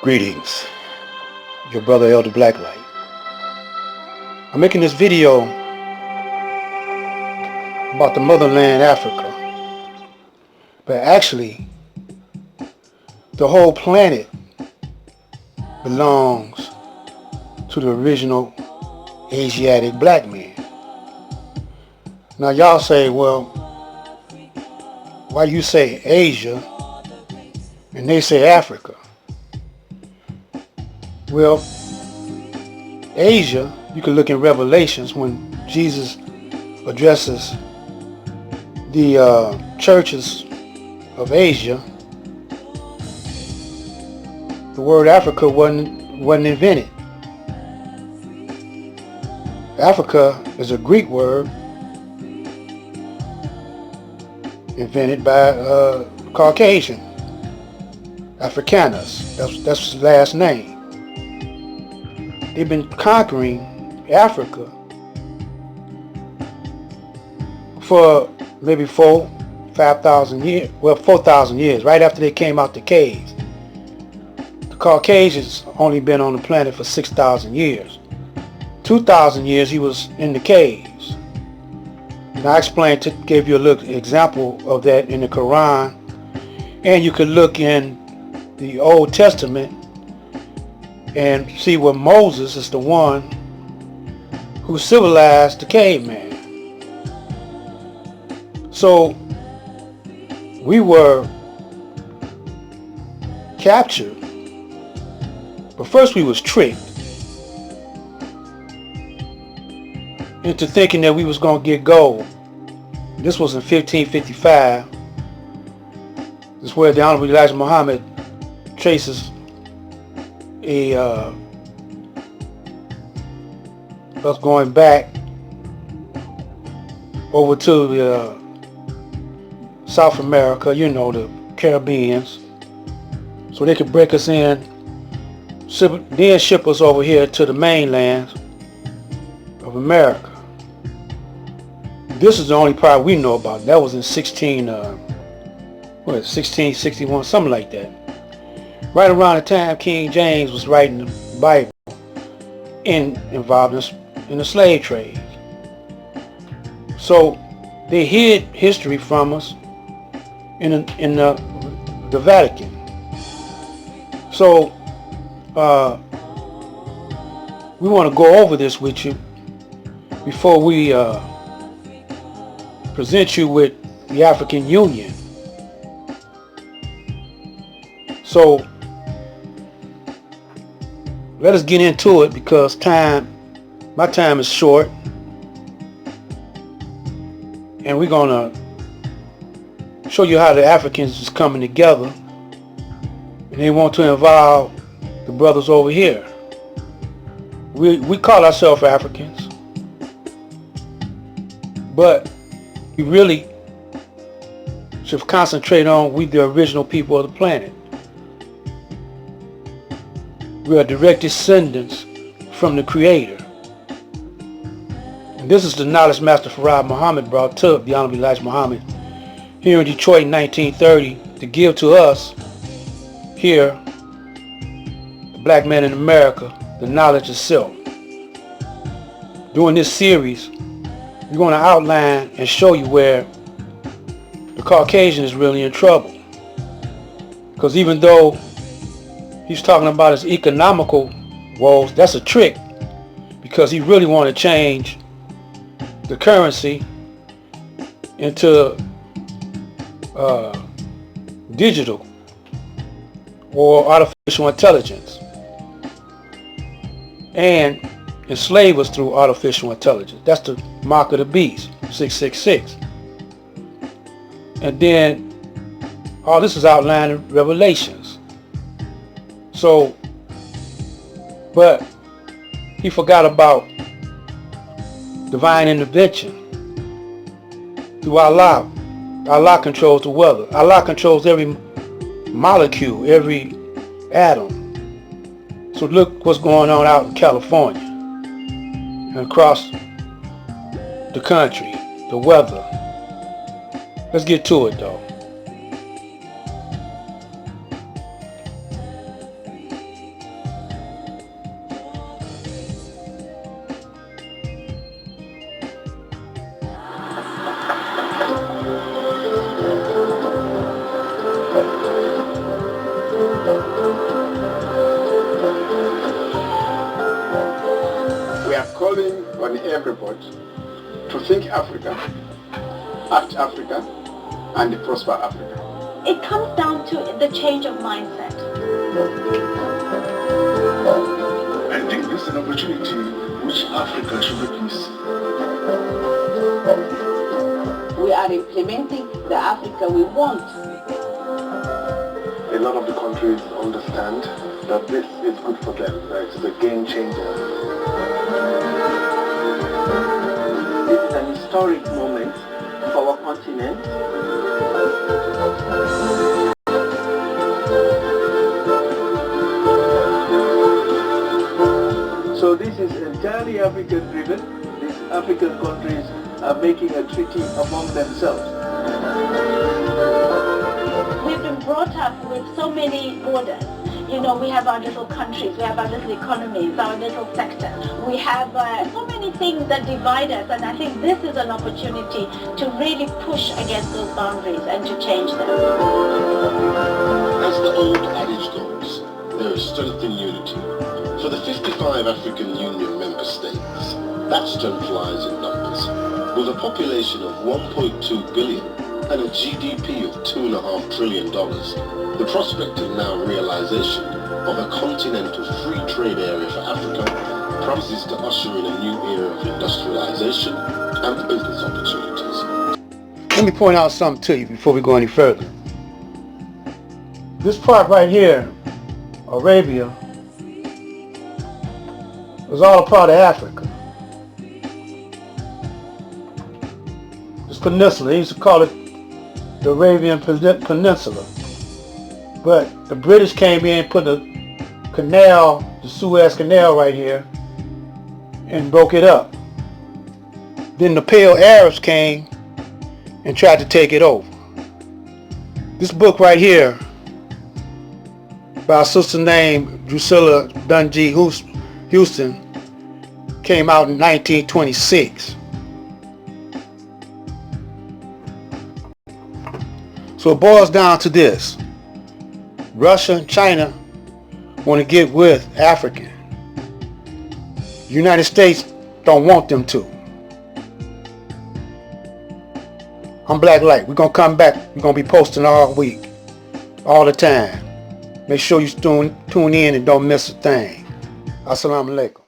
Greetings, your brother Elder Blacklight. I'm making this video about the motherland Africa, but actually the whole planet belongs to the original Asiatic Blackman. Now y'all say, well, why you say Asia and they say Africa? Well, Asia, you can look in Revelations when Jesus addresses the churches of Asia. The word Africa wasn't invented. Africa is a Greek word invented by Caucasian, Africanus. That's his last name. They've been conquering Africa for maybe 5,000 years. Well, 4,000 years, right after they came out the caves. The Caucasians only been on the planet for 6,000 years. 2,000 years he was in the caves. And I gave you a little example of that in the Quran. And you could look in the Old Testament and see where Moses is the one who civilized the caveman. So we were captured, but first we was tricked into thinking that we was going to get gold. This was in 1555. This is where the Honorable Elijah Muhammad traces us going back over to the South America, the Caribbeans, so they could break us in, then ship us over here to the mainland of America. This is the only part we know about. That was in 1661, something like that. Right around the time King James was writing the Bible, involved in the slave trade. So they hid history from us in the Vatican. So we want to go over this with you before we present you with the African Union. So let us get into it, because my time is short, and we're gonna show you how the Africans is coming together, and they want to involve the brothers over here. We call ourselves Africans, but we really should concentrate on we the original people of the planet. We are direct descendants from the Creator. And this is the knowledge Master Farad Muhammad brought to the Honorable Elijah Muhammad here in Detroit in 1930 to give to us here, the black man in America, the knowledge itself. During this series, we're going to outline and show you where the Caucasian is really in trouble. Because even though he's talking about his economical woes, that's a trick, because he really want to change the currency into digital or artificial intelligence, and enslave us through artificial intelligence. That's the mark of the beast, 666. And then all this is outlined in Revelations. So, but he forgot about divine intervention through Allah. Allah controls the weather. Allah controls every molecule, every atom. So look what's going on out in California and across the country, the weather. Let's get to it though. an airport to think Africa, act Africa, and prosper Africa. It comes down to the change of mindset. I think this is an opportunity which Africa should not miss. We are implementing the Africa we want. A lot of the countries understand that this is good for them, that it's a game changer. This is an historic moment for our continent. So this is entirely African driven. These African countries are making a treaty among themselves. We've been brought up with so many borders. You know, we have our little countries, we have our little economies, our little sector. We have so many things that divide us, and I think this is an opportunity to really push against those boundaries and to change them. As the old adage goes, there is strength in unity. For the 55 African Union member states, that strength lies in numbers. With a population of 1.2 billion and a GDP of $2.5 trillion, the prospect of now realization of a continental free trade area for Africa promises to usher in a new era of industrialization and business opportunities. Let me point out something to you before we go any further. This part right here, Arabia, was all a part of Africa. This peninsula, they used to call it the Arabian Peninsula. But the British came in, put the canal, the Suez Canal right here, and broke it up. Then the Pale Arabs came and tried to take it over. This book right here, by a sister named Drusilla Dunjee Houston, came out in 1926. So it boils down to this. Russia and China want to get with Africa. The United States don't want them to. I'm Black Light. We're going to come back. We're going to be posting all week, all the time. Make sure you tune in and don't miss a thing. Assalamu alaikum.